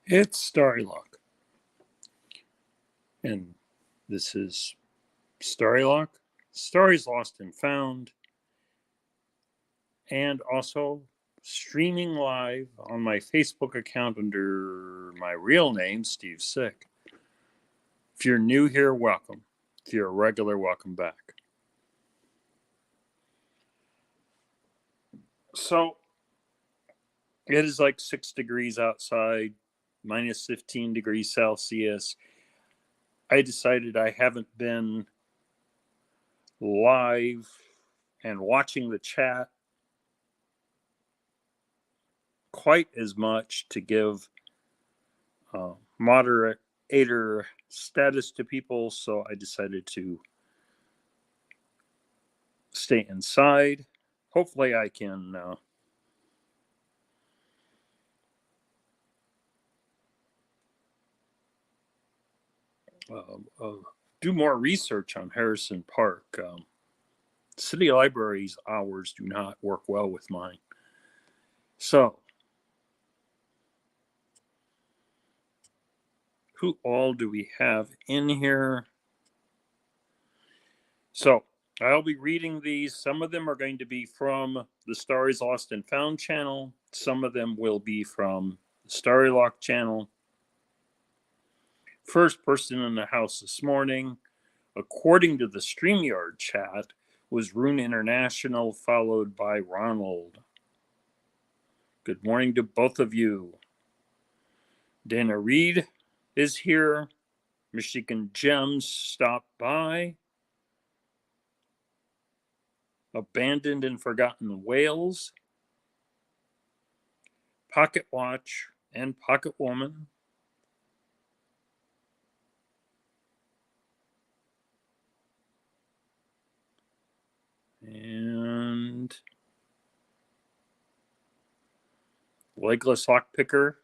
It's Starrylock, and this is Starrylock, Stories Lost and Found, and also streaming live on my Facebook account under my real name, Steve Sick. If you're new here, welcome. If you're a regular, welcome back. So, it is like 6 degrees outside, minus 15 degrees Celsius. I decided I haven't been live and watching the chat quite as much to give moderator status to people, so I decided to stay inside. Hopefully I can do more research on Harrison Park. City Library's hours do not work well with mine. So, who all do we have in here? So, I'll be reading these. Some of them are going to be from the Stories Lost and Found channel. Some of them will be from the Starrylock channel. First person in the house this morning, according to the StreamYard chat, was Rune International, followed by Ronald. Good morning to both of you. Dana Reed is here. Michigan Gems stopped by. Abandoned and Forgotten Whales. Pocket Watch and Pocket Woman. And Legless Lockpicker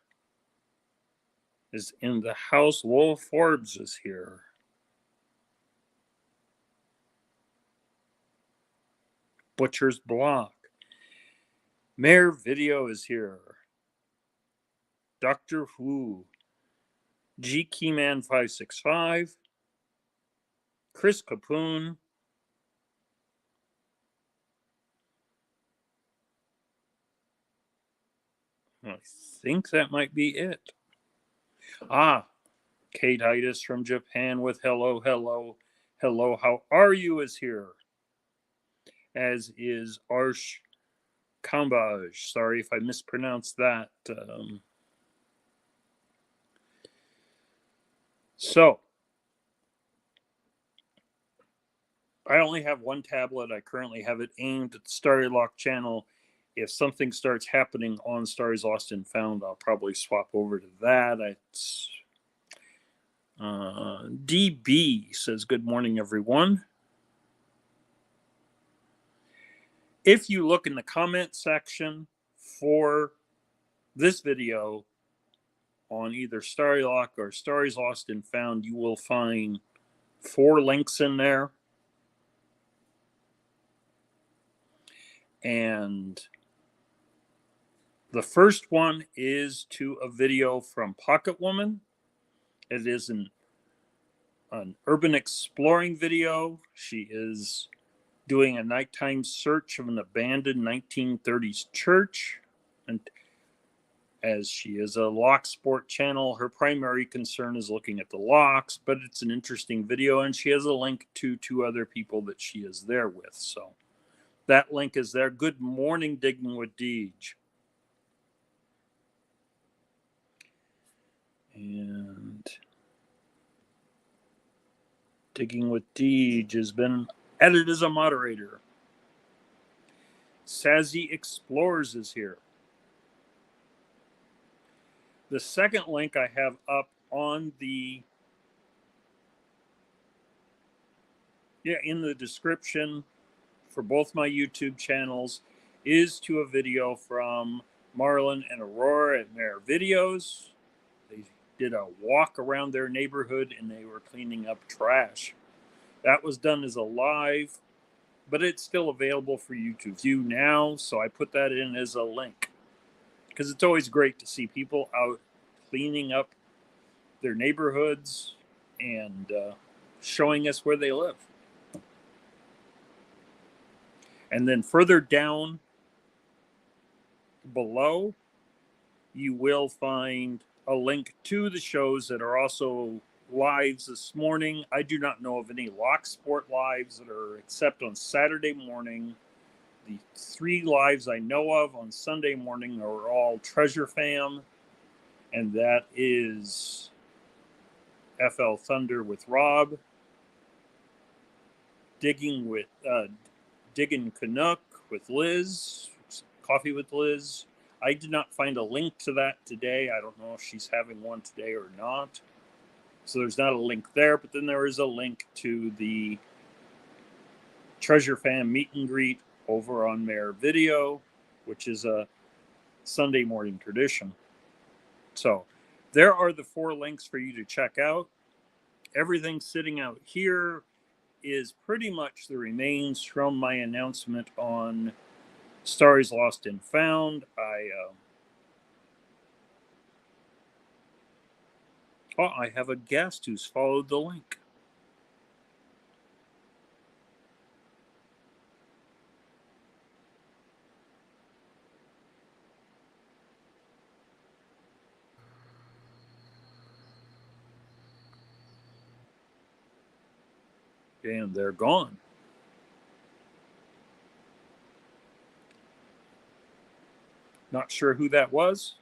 is in the house. Lowell Forbes is here. Butcher's Block. MAER Video is here. Doctor Who. G Keyman 565. Chris Capoon. I think that might be it. Kate Titus from Japan with hello, hello, hello, how are you is here. As is Arsh Kambaj. Sorry if I mispronounced that. So, I only have one tablet. I currently have it aimed at the Starrylock channel. If something starts happening on Stories Lost and Found, I'll probably swap over to that. DB says, good morning, everyone. If you look in the comment section for this video on either Starrylock or Stories Lost and Found, you will find 4 links in there. And the first one is to a video from Pocket Woman. It is an urban exploring video. She is doing a nighttime search of an abandoned 1930s church. And as she is a lock sport channel, her primary concern is looking at the locks, but it's an interesting video, and she has a link to 2 other people that she is there with. So that link is there. Good morning, Diggin with Deej. And Digging with Deej has been added as a moderator. Sazzy Explores is here. The second link I have up on in the description for both my YouTube channels is to a video from Marlon and Aurora at MAER Videos. They did a walk around their neighborhood and they were cleaning up trash. That was done as a live, but it's still available for you to view now, so I put that in as a link. Because it's always great to see people out cleaning up their neighborhoods and showing us where they live. And then further down below, you will find a link to the shows that are also lives this morning. I do not know of any Lock Sport lives that are except on Saturday morning. The 3 lives I know of on Sunday morning are all Treasure Fam, and that is Flthunder with Rob, Diggin Canuck with Liz, Coffee with Liz. I did not find a link to that today. I don't know if she's having one today or not. So there's not a link there, but then there is a link to the Treasure Fam meet and greet over on MAER Video, which is a Sunday morning tradition. So there are the 4 links for you to check out. Everything sitting out here is pretty much the remains from my announcement on Stories Lost and Found. I have a guest who's followed the link. And they're gone. Not sure who that was.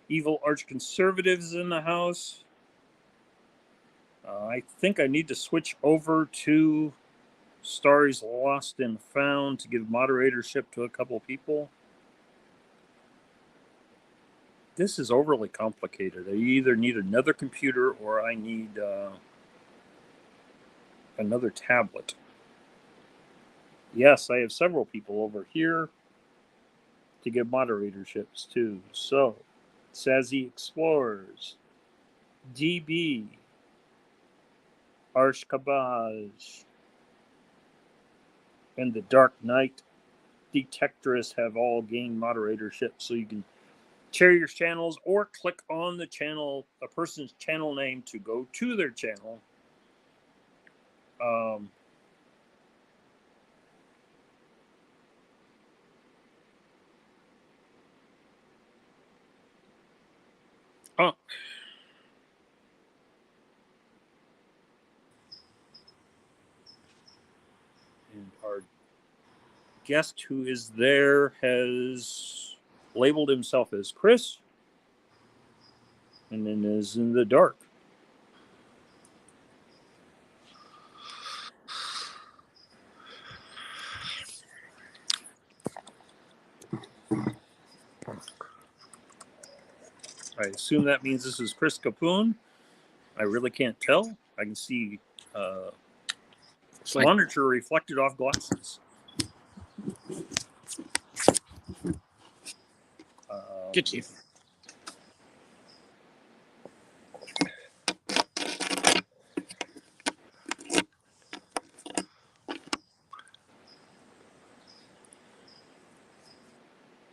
Evil Arch Conservatives in the house. I think I need to switch over to Stories Lost and Found to give moderatorship to a couple people. This is overly complicated. I either need another computer or I need another tablet. Yes, I have several people over here to give moderatorships to. So, Sazzy Explorers, DB, Arsh Kabaj, and the Dark Knight Detectorist have all gained moderatorship, so you can share your channels or click on the channel, a person's channel name, to go to their channel. And our guest who is there has labeled himself as Chris and then is in the dark. I assume that means this is Chris Capoon. I really can't tell. I can see monitor reflected off glasses. Get you.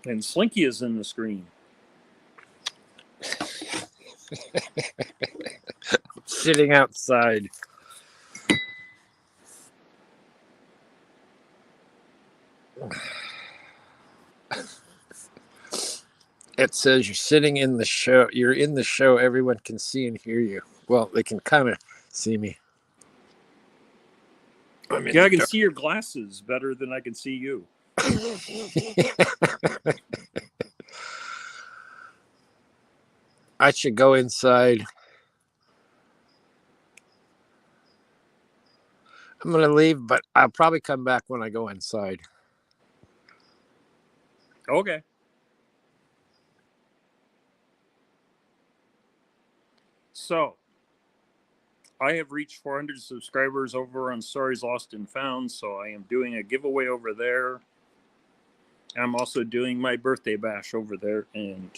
And Slinky is in the screen. Sitting outside. It says you're sitting in the show. You're in the show. Everyone can see and hear you. Well, they can kind of see me. Yeah, I can see your glasses better than I can see you. I should go inside. I'm going to leave, but I'll probably come back when I go inside. Okay. So, I have reached 400 subscribers over on Stories Lost and Found, so I am doing a giveaway over there. I'm also doing my birthday bash over there, and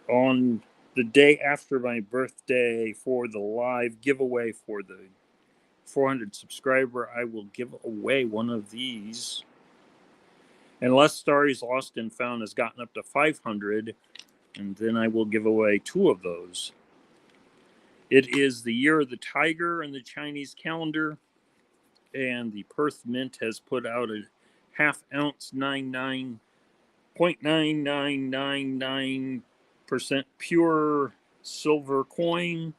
on the day after my birthday for the live giveaway for the 400 subscriber, I will give away one of these. Unless Stories Lost and Found has gotten up to 500, And then I will give away 2 of those. It is the year of the tiger in the Chinese calendar, and the Perth Mint has put out a half ounce 0.9999% pure silver coin,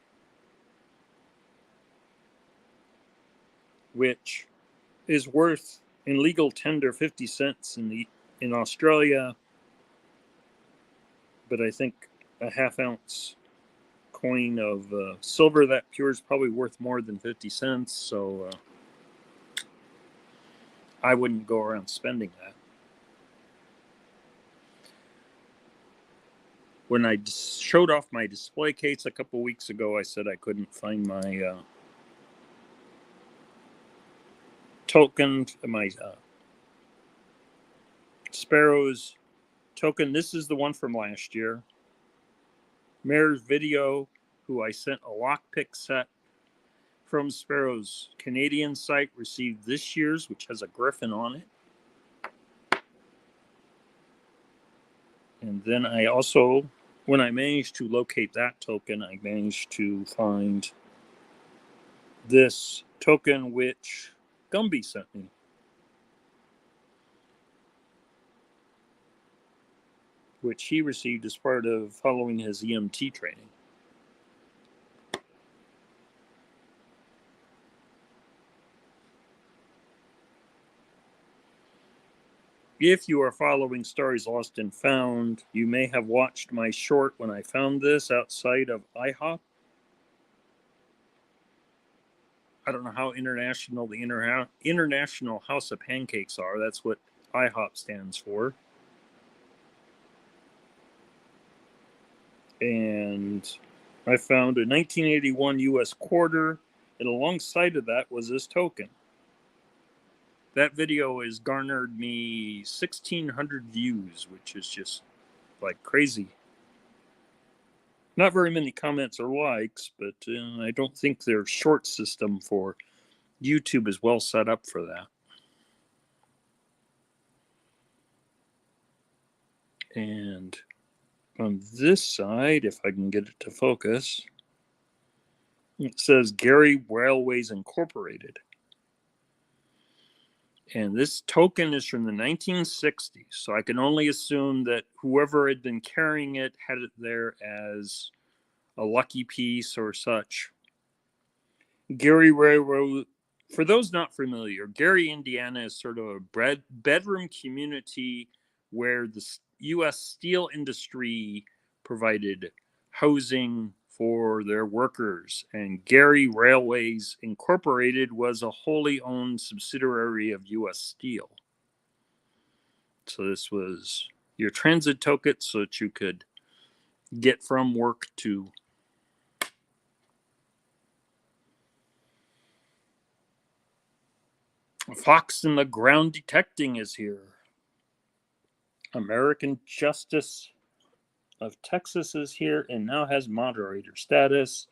which is worth in legal tender 50 cents in Australia, but I think a half ounce coin of silver that pure is probably worth more than 50 cents, so I wouldn't go around spending that. When I showed off my display case a couple weeks ago, I said I couldn't find my token, my Sparrows token. This is the one from last year. MAER's video, who I sent a lockpick set from Sparrow's Canadian site, received this year's, which has a griffin on it. And then I also, when I managed to locate that token, I managed to find this token, which Gumby sent me. Which he received as part of following his EMT training. If you are following Stories Lost and Found, you may have watched my short when I found this outside of IHOP. I don't know how international the International House of Pancakes are. That's what IHOP stands for. And I found a 1981 US quarter, and alongside of that was this token. That video has garnered me 1,600 views, which is just like crazy. Not very many comments or likes, but I don't think their short system for YouTube is well set up for that. And on this side, if I can get it to focus, it says Gary Railways Incorporated. And this token is from the 1960s, so I can only assume that whoever had been carrying it had it there as a lucky piece or such. Gary Railroad, for those not familiar, Gary, Indiana is sort of a bedroom community where the U.S. steel industry provided housing for their workers, and Gary Railways Incorporated was a wholly owned subsidiary of U.S. Steel. So this was your transit token so that you could get from work to Fox in the Ground Detecting is here. American Justice of Texas is here and now has moderator status.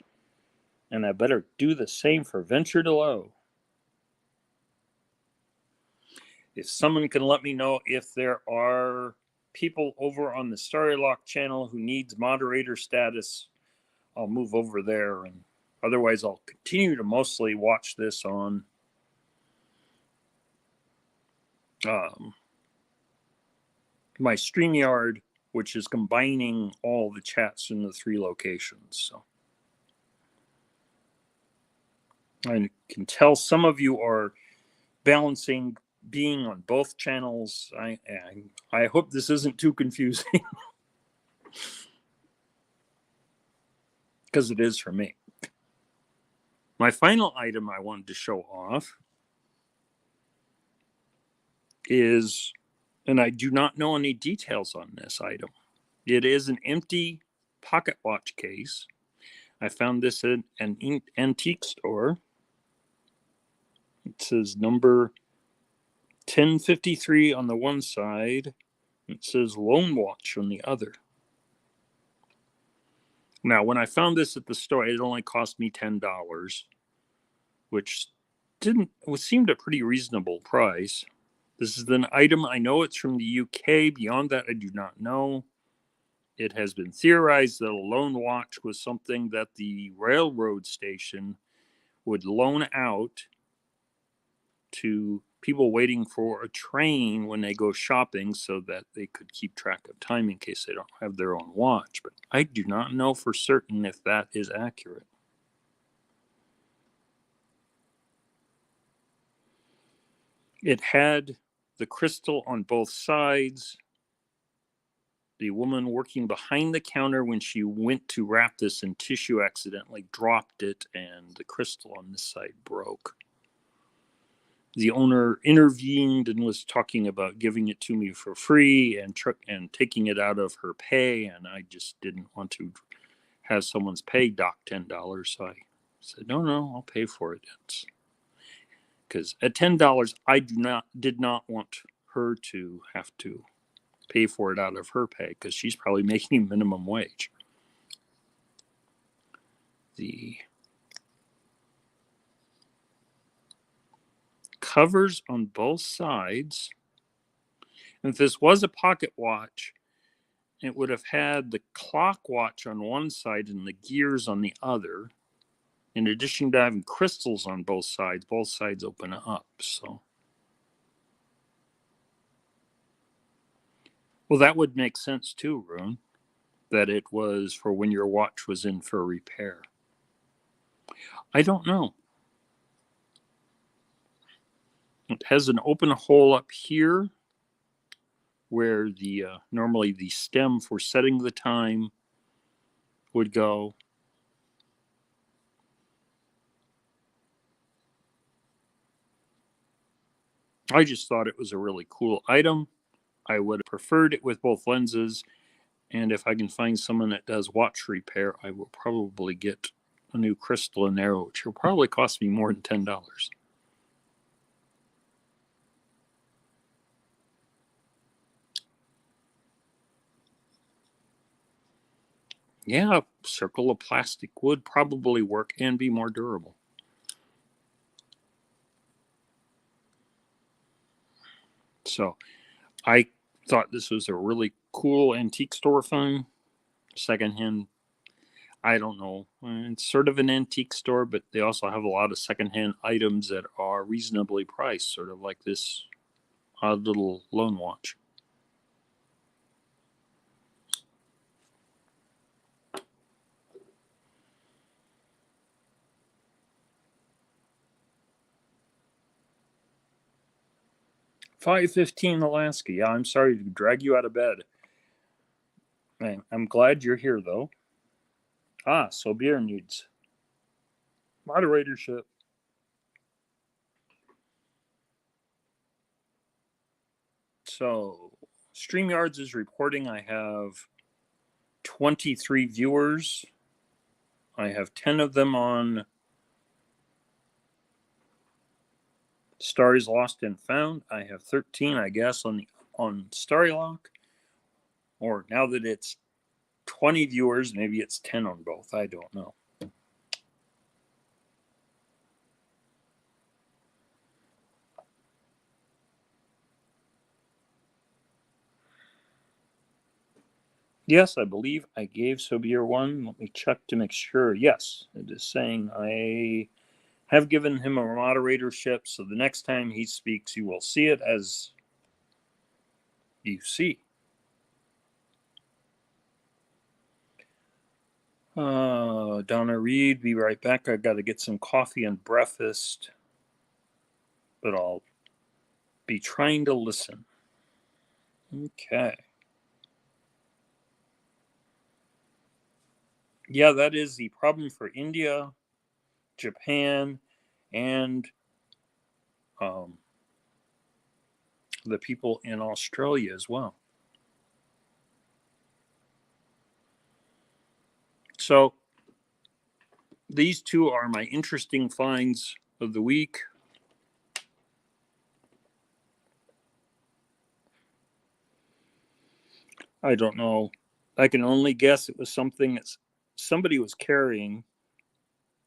And I better do the same for Venture to Low. If someone can let me know if there are people over on the Starrylock channel who needs moderator status, I'll move over there. And otherwise, I'll continue to mostly watch this on my StreamYard, which is combining all the chats in the 3 locations. So I can tell some of you are balancing being on both channels. I hope this isn't too confusing, because it is for me. My final item I wanted to show off is, and I do not know any details on this item. It is an empty pocket watch case. I found this in an antique store. It says number 1053 on the one side. It says Lone Watch on the other. Now, when I found this at the store, it only cost me $10, which seemed a pretty reasonable price. This is an item, I know it's from the UK. Beyond that, I do not know. it has been theorized that a loan watch was something that the railroad station would loan out to people waiting for a train when they go shopping so that they could keep track of time in case they don't have their own watch. But I do not know for certain if that is accurate. It had the crystal on both sides. The woman working behind the counter, when she went to wrap this in tissue, accidentally dropped it, and the crystal on this side broke. The owner intervened and was talking about giving it to me for free and taking it out of her pay, and I just didn't want to have someone's pay dock $10, so I said, no, I'll pay for it. Because at $10, I did not want her to have to pay for it out of her pay, because she's probably making minimum wage. The covers on both sides, and if this was a pocket watch, it would have had the clock watch on one side and the gears on the other. In addition to having crystals on both sides open up. So, well, that would make sense too, Rune, that it was for when your watch was in for repair. I don't know. It has an open hole up here where the normally the stem for setting the time would go. I just thought it was a really cool item. I would have preferred it with both lenses, and if I can find someone that does watch repair, I will probably get a new crystal in there, which will probably cost me more than $10. Yeah, a circle of plastic would probably work and be more durable. So I thought this was a really cool antique store find. Secondhand, I don't know. It's sort of an antique store, but they also have a lot of secondhand items that are reasonably priced, sort of like this odd little loan watch. $5.15 Alaska. Yeah, I'm sorry to drag you out of bed. I'm glad you're here, though. So beer needs moderatorship. So StreamYards is reporting I have 23 viewers. I have 10 of them on Starry's Lost and Found. I have 13, I guess, on Starrylock. Or now that it's 20 viewers, maybe it's 10 on both. I don't know. Yes, I believe I gave Sobier one. Let me check to make sure. Yes, it is saying I have given him a moderatorship, so the next time he speaks, you will see it as you see. Donna Reed, be right back. I got to get some coffee and breakfast, but I'll be trying to listen. Okay. Yeah, that is the problem for India, Japan, and the people in Australia as well. So these two are my interesting finds of the week. I don't know. I can only guess it was something that somebody was carrying,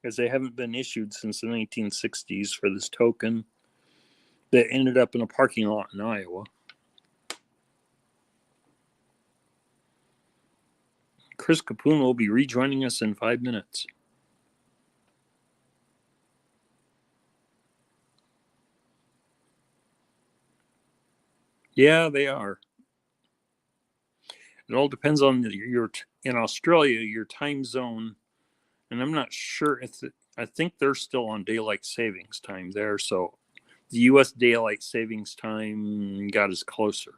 as they haven't been issued since the 1960s for this token that ended up in a parking lot in Iowa. Chris Capoon will be rejoining us in 5 minutes. Yeah, they are. It all depends on in Australia, your time zone. And I'm not sure I think they're still on daylight savings time there. So the U.S. daylight savings time got us closer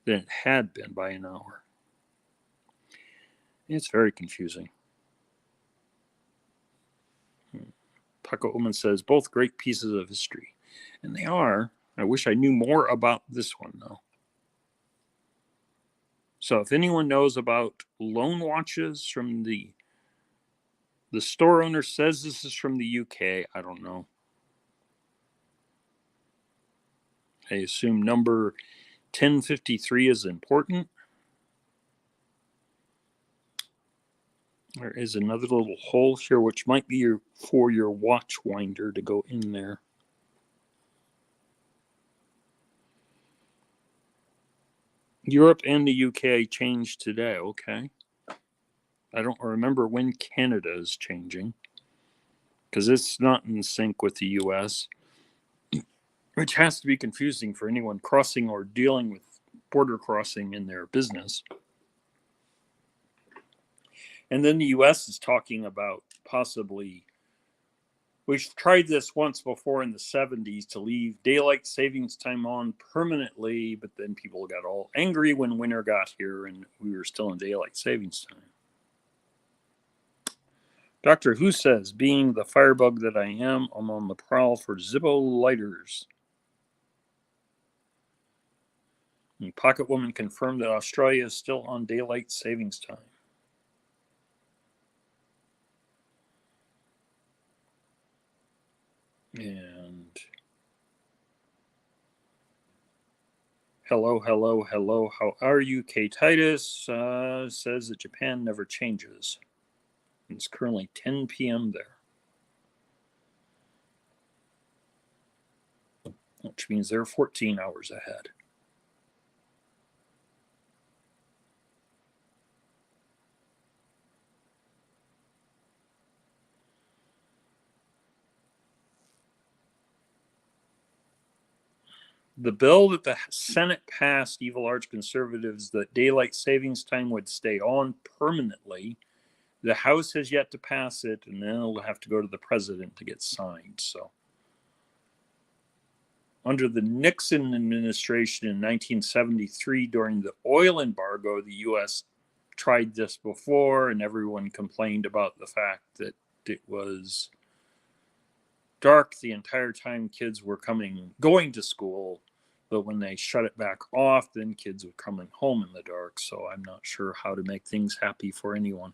than it had been by an hour. It's very confusing. Puckle Woman says, both great pieces of history. And they are. I wish I knew more about this one, though. So if anyone knows about loan watches from the store owner says this is from the UK, I don't know. I assume number 1053 is important. There is another little hole here, which might be for your watch winder to go in there. Europe and the UK changed today. Okay. I don't remember when Canada is changing because it's not in sync with the US, which has to be confusing for anyone crossing or dealing with border crossing in their business. And then the US is talking about possibly, we've tried this once before in the 70s to leave daylight savings time on permanently, but then people got all angry when winter got here and we were still in daylight savings time. Doctor Who says, being the firebug that I am, I'm on the prowl for Zippo lighters. And Pocket Woman confirmed that Australia is still on daylight savings time. And hello, how are you? K. Titus says that Japan never changes. It's currently 10 p.m. there, which means they're 14 hours ahead. The bill that the Senate passed, evil arch conservatives, that daylight savings time would stay on permanently. The House has yet to pass it, and then it'll have to go to the president to get signed. So, under the Nixon administration in 1973, during the oil embargo, the U.S. tried this before, and everyone complained about the fact that it was dark the entire time kids were going to school. But when they shut it back off, then kids were coming home in the dark. So I'm not sure how to make things happy for anyone.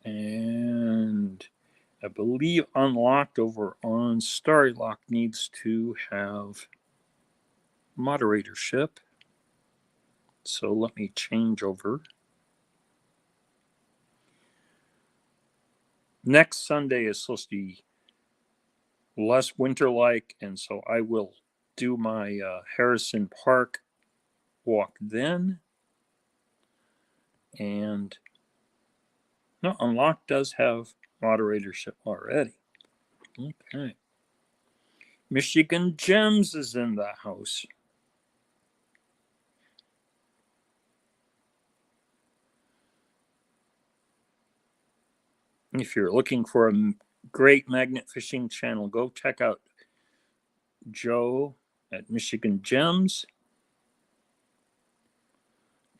And I believe Unlocked over on Starrylock needs to have moderatorship. So let me change over. Next Sunday is supposed to be less winter-like, and so I will do my Harrison Park walk then. And no, Unlocked does have moderatorship already. Okay. Michigan Gems is in the house. If you're looking for a great magnet fishing channel, go check out Joe at Michigan Gems.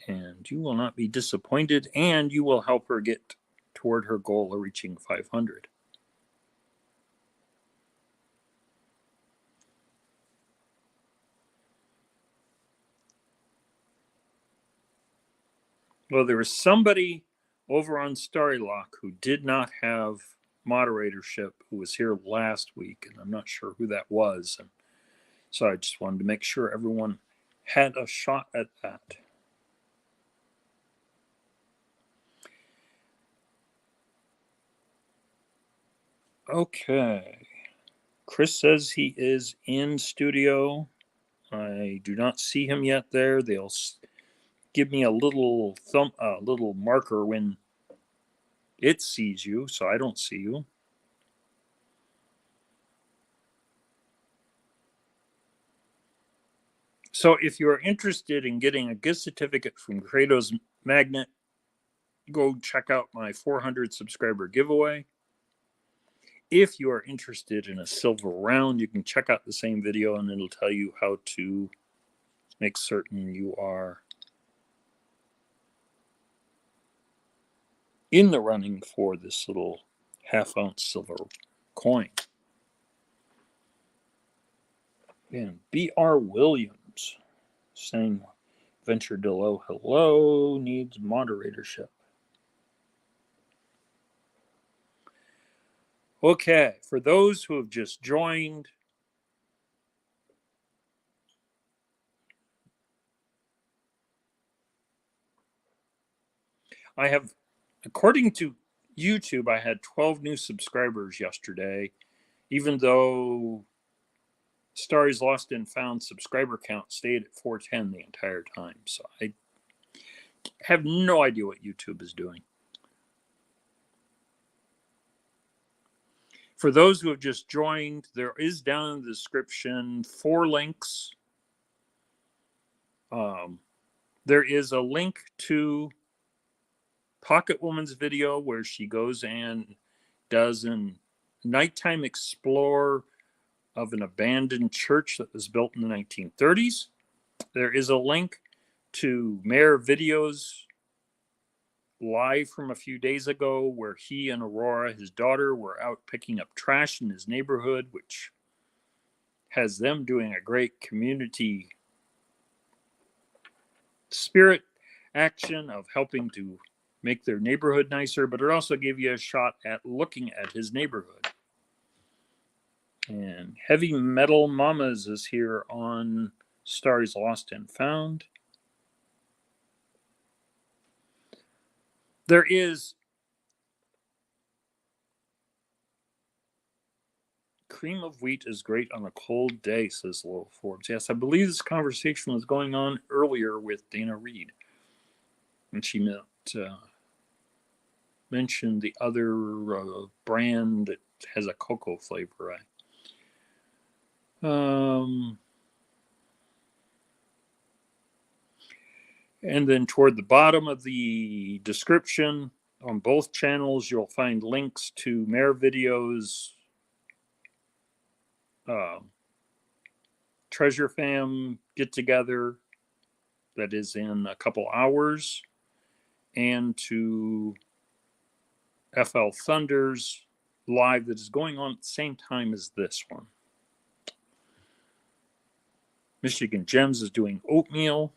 And you will not be disappointed, and you will help her get toward her goal of reaching 500. Well, there was somebody over on Starrylock who did not have moderatorship who was here last week, and I'm not sure who that was. And so I just wanted to make sure everyone had a shot at that. Okay. Chris says he is in studio. I do not see him yet there. They'll give me a little little marker when it sees you, so I don't see you. So if you are interested in getting a gift certificate from Kratos Magnet, go check out my 400 subscriber giveaway. If you are interested in a silver round, you can check out the same video and it'll tell you how to make certain you are in the running for this little half-ounce silver coin. And B.R. Williams saying, Venture Dillo, hello, needs moderatorship. Okay, for those who have just joined, I have, according to YouTube, I had 12 new subscribers yesterday, even though Starry's Lost and Found subscriber count stayed at 410 the entire time. So I have no idea what YouTube is doing. For those who have just joined, there is down in the description 4 links. There is a link to Pocket Woman's video where she goes and does a nighttime explore of an abandoned church that was built in the 1930s. There is a link to MAER videos live from a few days ago where he and Aurora, his daughter, were out picking up trash in his neighborhood, which has them doing a great community spirit action of helping to make their neighborhood nicer, but it also gave you a shot at looking at his neighborhood. And Heavy Metal Mamas is here on Starry's Lost and Found. There is cream of wheat is great on a cold day, says Lowell Forbes. Yes, I believe this conversation was going on earlier with Dana Reed. And she mentioned the other brand that has a cocoa flavor. And then toward the bottom of the description on both channels, you'll find links to MAER videos, Treasure Fam get together that is in a couple hours, and to Flthunder's live that is going on at the same time as this one. Michigan Gems is doing oatmeal.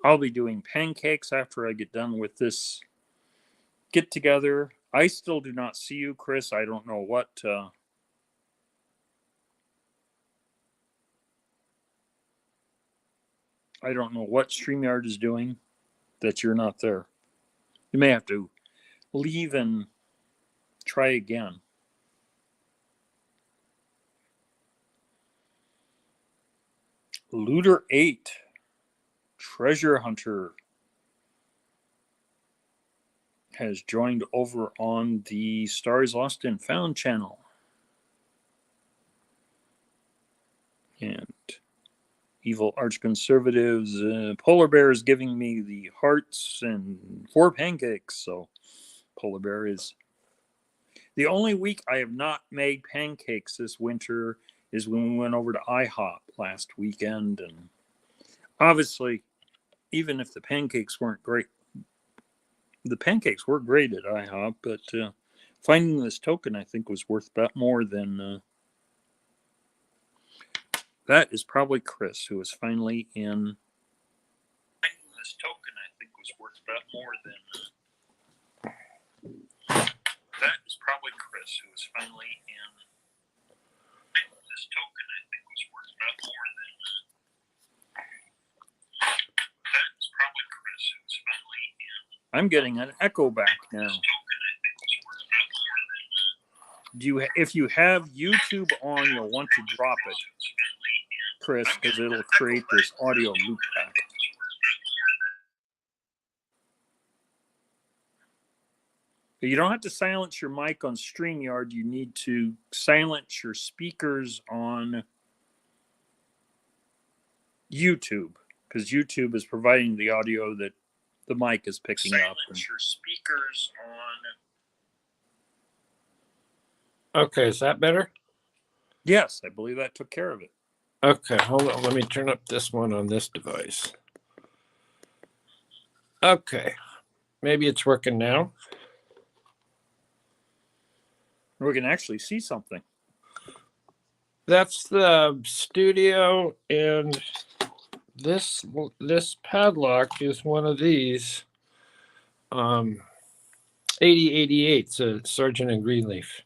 I'll be doing pancakes after I get done with this get together. I still do not see you, Chris. I don't know what StreamYard is doing that you're not there. You may have to leave and try again. Looter 8, Treasure Hunter, has joined over on the Stars Lost and Found channel. And Evil Arch Conservatives, Polar Bear is giving me the hearts and 4 pancakes. So Polar Bear is the only week I have not made pancakes this winter is when we went over to IHOP last weekend. And obviously, even if the pancakes weren't great, the pancakes were great at IHOP, but finding this token, I think, was worth about more than... that is probably Chris, who is finally in. Finding this token, I think, was worth about more than... that is probably Chris, who is finally in. Finding this token, I think, was worth about more than... that is probably Chris, who is finally in. I'm getting an echo back now. if you have YouTube on, you'll want to drop it, Chris, because it'll create this audio loopback. But you don't have to silence your mic on StreamYard. You need to silence your speakers on YouTube, because YouTube is providing the audio that the mic is picking up. Silence your speakers on. Okay, is that better? Yes, I believe that took care of it. Okay, hold on. Let me turn up this one on this device. Okay, maybe it's working now. We can actually see something. That's the studio, and this padlock is one of these 8088s, a Sargent and Greenleaf.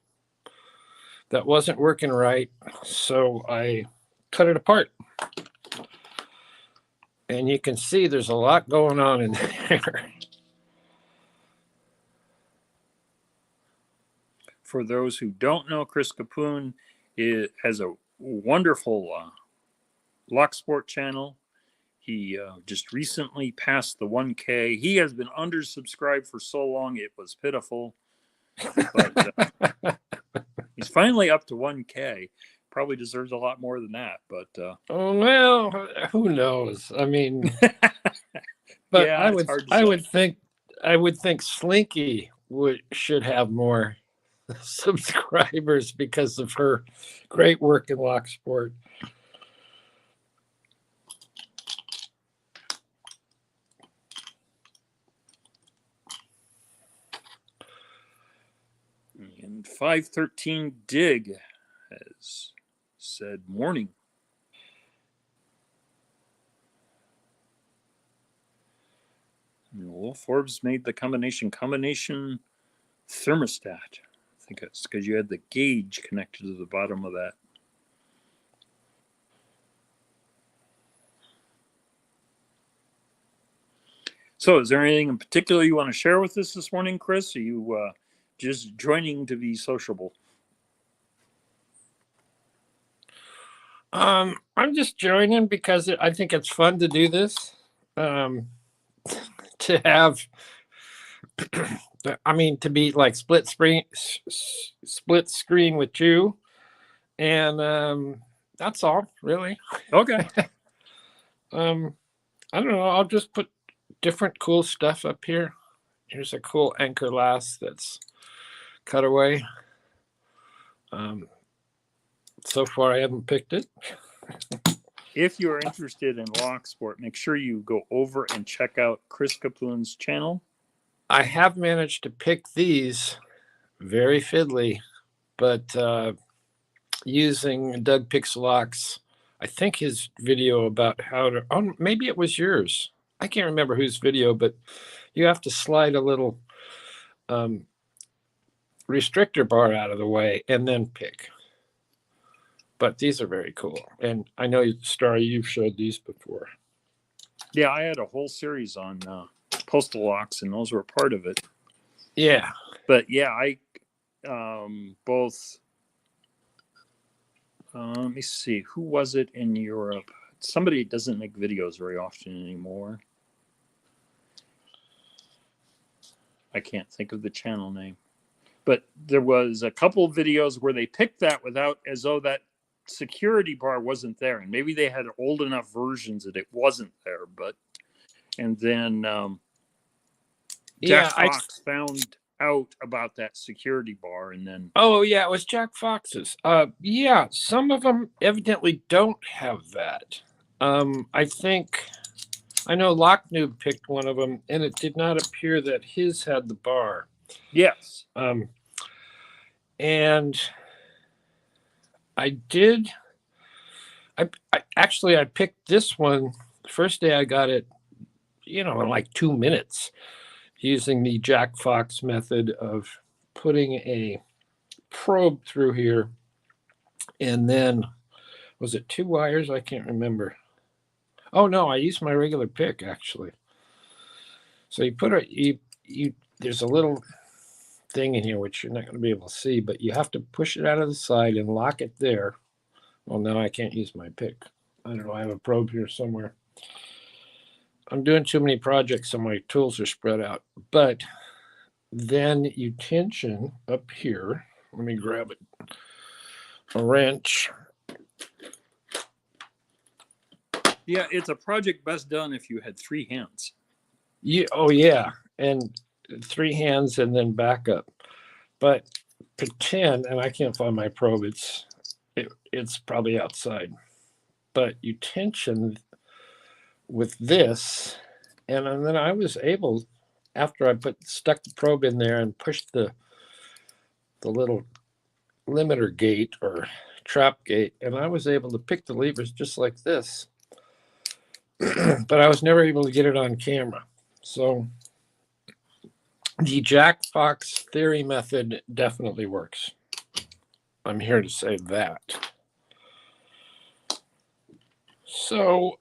That wasn't working right, so I cut it apart. And you can see there's a lot going on in there. For those who don't know, Chris Capoon has a wonderful lock sport channel. He just recently passed the 1K. He has been undersubscribed for so long, it was pitiful. But he's finally up to 1K. Probably deserves a lot more than that, but oh well, who knows? I mean, but yeah, I would think Slinky should have more subscribers because of her great work in lock sport. And 513 Dig has said morning. Well, Forbes made the combination thermostat. I think it's because you had the gauge connected to the bottom of that. So is there anything in particular you want to share with us this morning, Chris? Are you just joining to be sociable? I'm just joining because I think it's fun to do this. To have, I mean, to be like split screen with you, and that's all really. Okay. I don't know. I'll just put different cool stuff up here. Here's a cool anchor last that's cut away. So far, I haven't picked it. If you are interested in lock sport, make sure you go over and check out Chris Capoon's channel. I have managed to pick these very fiddly, but using Doug Pixelock's, I think his video about how to, oh, maybe it was yours. I can't remember whose video, but you have to slide a little restrictor bar out of the way and then pick. But these are very cool. And I know, Starry, you've showed these before. Yeah, I had a whole series on postal locks, and those were part of it. Yeah. But yeah, I both, let me see, who was it in Europe? Somebody doesn't make videos very often anymore. I can't think of the channel name. But there was a couple of videos where they picked that without, as though that security bar wasn't there, and maybe they had old enough versions that it wasn't there. But and then Jack Fox found out about that security bar, and then oh yeah, it was Jack Fox's. Yeah, some of them evidently don't have that. I think I know Lock Noob picked one of them, and it did not appear that his had the bar. Yes. And I did. I actually picked this one the first day I got it, in like 2 minutes, using the Jack Fox method of putting a probe through here, and then was it 2 wires? I can't remember. Oh no, I used my regular pick actually. So you put there's a little thing in here, which you're not going to be able to see, but you have to push it out of the side and lock it there. Well, now I can't use my pick. I don't know. I have a probe here somewhere. I'm doing too many projects, so my tools are spread out. But then you tension up here. Let me grab it. A wrench. Yeah, it's a project best done if you had 3 hands. Yeah, oh yeah, and 3 hands and then back up. But pretend, and I can't find my probe. It's probably outside. But you tension with this, and then I was able, after I stuck the probe in there and pushed the little limiter gate or trap gate, and I was able to pick the levers just like this. But I was never able to get it on camera. So the Jack Fox theory method definitely works. I'm here to say that. So,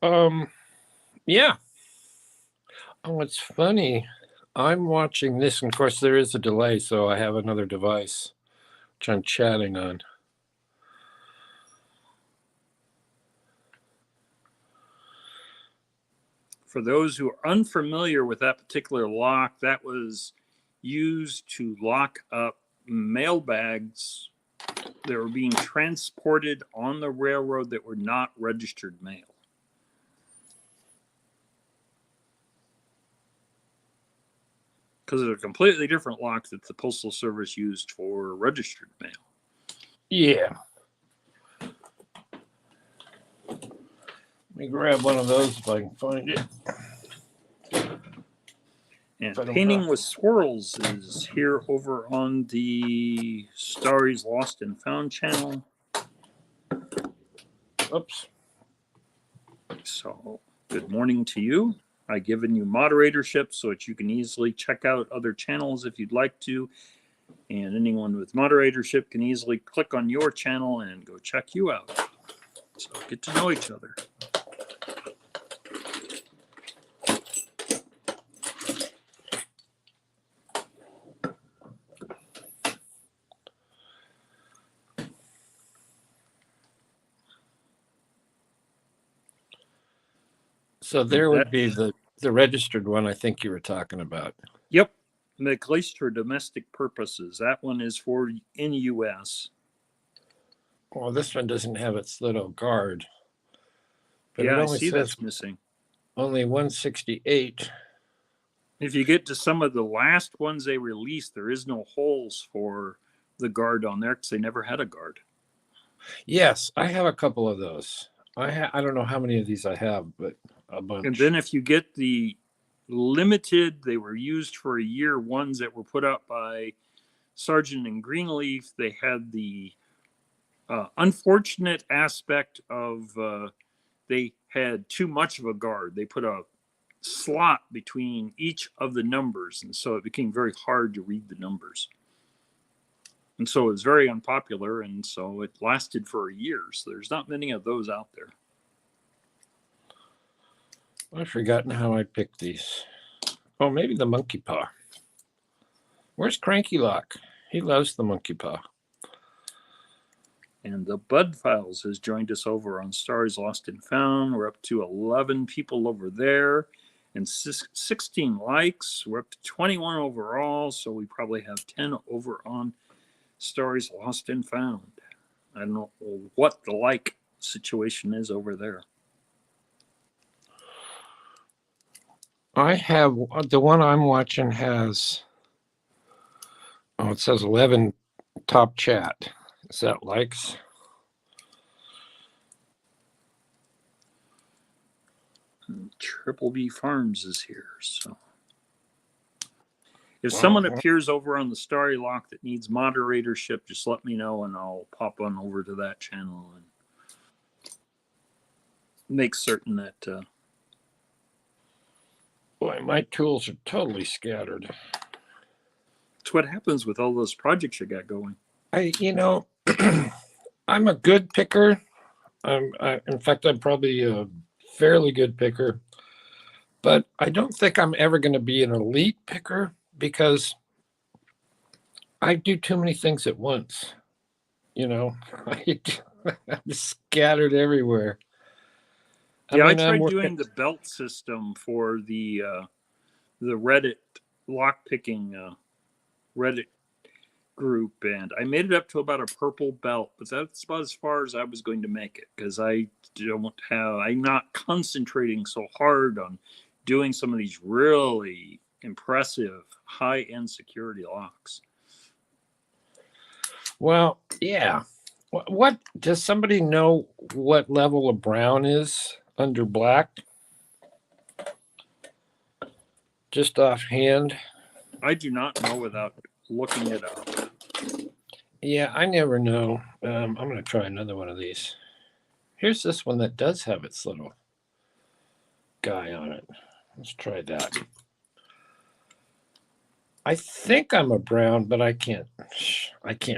yeah. Oh, it's funny. I'm watching this, and of course there is a delay, so I have another device which I'm chatting on. For those who are unfamiliar with that particular lock, that was used to lock up mail bags that were being transported on the railroad that were not registered mail. Because it's a completely different lock that the Postal Service used for registered mail. Yeah. Let me grab one of those if I can find it. And painting with swirls is here over on the Starry's Lost and Found channel. Oops. So, good morning to you. I've given you moderatorship so that you can easily check out other channels if you'd like to. And anyone with moderatorship can easily click on your channel and go check you out. So, get to know each other. So there would be the registered one I think you were talking about. Yep. At least for domestic purposes. That one is for in U.S. Well, this one doesn't have its little guard. But Yeah, it I only see says that's missing. only 168. If you get to some of the last ones they released, there is no holes for the guard on there because they never had a guard. Yes, I have a couple of those. I don't know how many of these I have, but a bunch. And then if you get the limited, they were used for a year, ones that were put out by Sargent and Greenleaf, they had the unfortunate aspect of they had too much of a guard. They put a slot between each of the numbers, and so it became very hard to read the numbers. And so it was very unpopular, and so it lasted for a year. So there's not many of those out there. I've forgotten how I picked these. Oh, maybe the monkey paw. Where's Cranky Lock? He loves the monkey paw. And the Bud Files has joined us over on Stars Lost and Found. We're up to 11 people over there and 16 likes. We're up to 21 overall, so we probably have 10 over on Stars Lost and Found. I don't know what the like situation is over there. I have the one I'm watching has, it says 11 top chat. Is that likes? Triple B Farms is here, so if someone appears over on the Starrylock that needs moderatorship, just let me know and I'll pop on over to that channel and make certain that Boy, my tools are totally scattered. it's what happens with all those projects you got going. I'm a good picker. In fact, I'm probably a fairly good picker, but I don't think I'm ever going to be an elite picker because I do too many things at once. You know, I'm scattered everywhere. Yeah, I I'm tried working. doing the belt system for the Reddit lockpicking Reddit group, and I made it up to about a purple belt, but that's about as far as I was going to make it because I'm not concentrating so hard on doing some of these really impressive high-end security locks. Well, yeah. What does somebody know what level of brown is under black? Just offhand. I do not know without looking it up. Yeah, I never know. I'm going to try another one of these. Here's this one that does have its little guy on it. Let's try that. I think I'm a brown, but I can't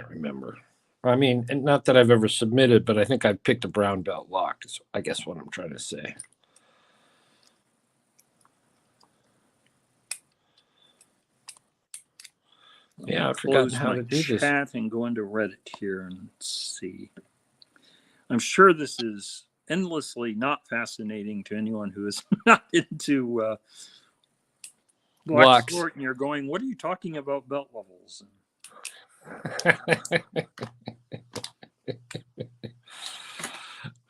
remember. I mean, and not that I've ever submitted, but I think I picked a brown belt lock. Is I guess what I'm trying to say. Yeah, I've forgotten how to do this. Chat and go into Reddit here and see. I'm sure this is endlessly not fascinating to anyone who is not into black sport, and you're going, "What are you talking about belt levels?"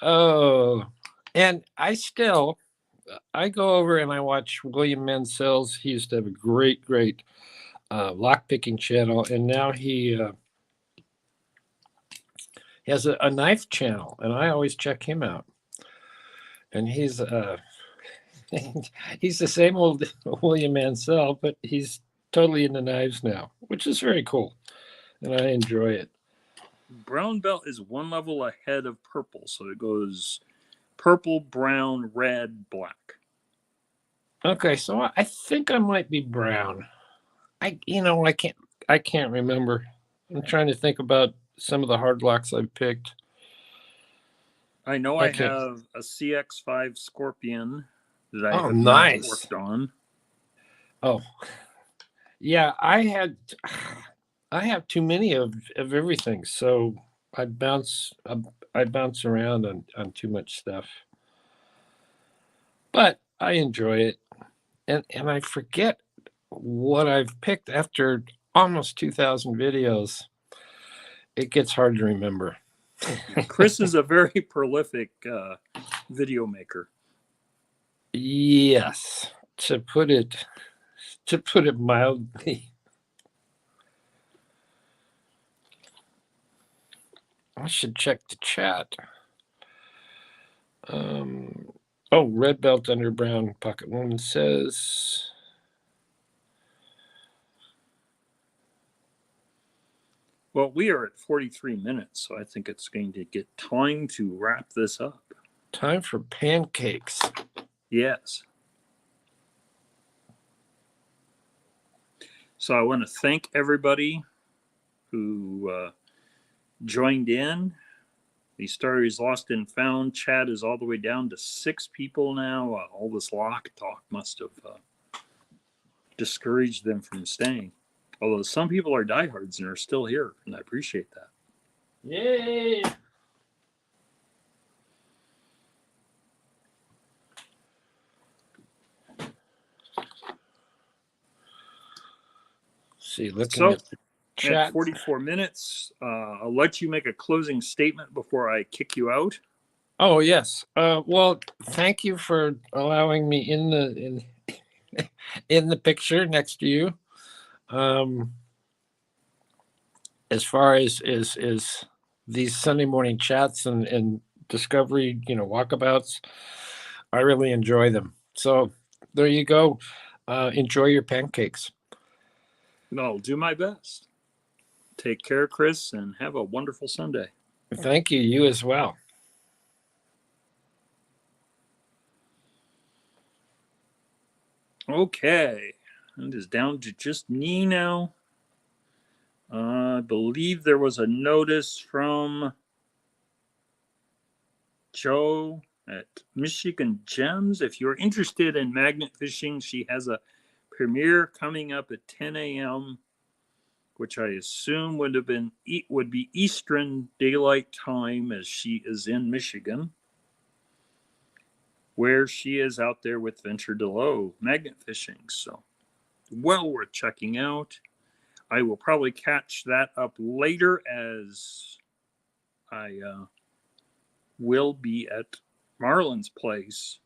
Oh, and I go over and I watch William Mansell's. He used to have a great lockpicking channel, and now he has a knife channel, and I always check him out. And he's he's the same old William Mansell, but he's totally into knives now, which is very cool, and I enjoy it. Brown belt is one level ahead of purple, so it goes purple, brown, red, black. Okay, so I think I might be brown. I can't remember. I'm trying to think about some of the hard locks I've picked. I know I have a CX5 Scorpion that I have not worked on. Oh, yeah, I have too many of everything, so I bounce around on too much stuff. But I enjoy it, and I forget what I've picked after almost 2,000 videos. It gets hard to remember. Chris is a very prolific video maker. Yes, to put it mildly. I should check the chat. Red belt under brown pocket woman says. Well, we are at 43 minutes, so I think it's going to get time to wrap this up. Time for pancakes. Yes. So I want to thank everybody who joined in. The Starry's Lost and Found chat is all the way down to 6 people now. All this lock talk must have discouraged them from staying. Although some people are diehards and are still here, and I appreciate that. Yay! See, looking at the chat. At 44 minutes, I'll let you make a closing statement before I kick you out. Oh, yes. Well, thank you for allowing me in the picture next to you. As far as these Sunday morning chats and discovery, walkabouts, I really enjoy them. So there you go. Enjoy your pancakes. I'll do my best. Take care, Chris, and have a wonderful Sunday. Thank you. You as well. Okay. It is down to just me now. I believe there was a notice from Joe at Michigan Gems. If you're interested in magnet fishing, she has a premiere coming up at 10 a.m. which I assume would be Eastern Daylight Time, as she is in Michigan, where she is out there with Venture Delow magnet fishing. So well worth checking out. I will probably catch that up later, as I will be at Marlin's place.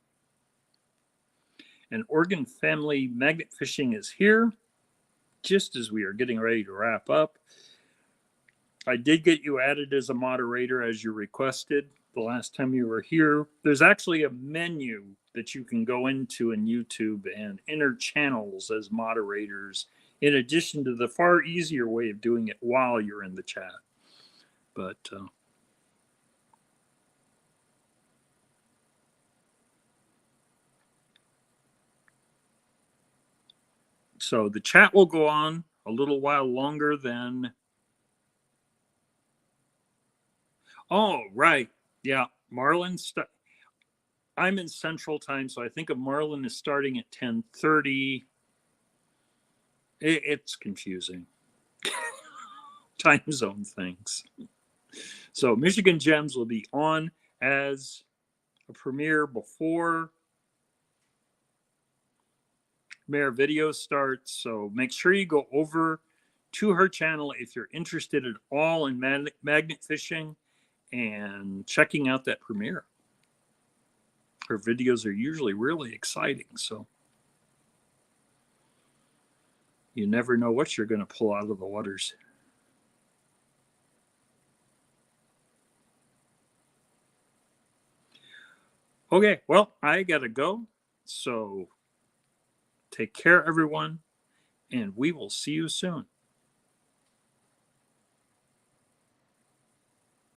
And Oregon Family Magnet Fishing is here, just as we are getting ready to wrap up. I did get you added as a moderator as you requested the last time you were here. There's actually a menu that you can go into in YouTube and enter channels as moderators, in addition to the far easier way of doing it while you're in the chat. But so the chat will go on a little while longer than. Oh, right. Yeah. Marlin's. I'm in Central Time, so I think Marlin is starting at 10:30. It's confusing. Time zone things. So Michigan Gems will be on as a premiere before MAER video starts. So make sure you go over to her channel if you're interested at all in magnet fishing and checking out that premiere. Her videos are usually really exciting, so you never know what you're going to pull out of the waters. Okay, well, I got to go. So take care, everyone, and we will see you soon.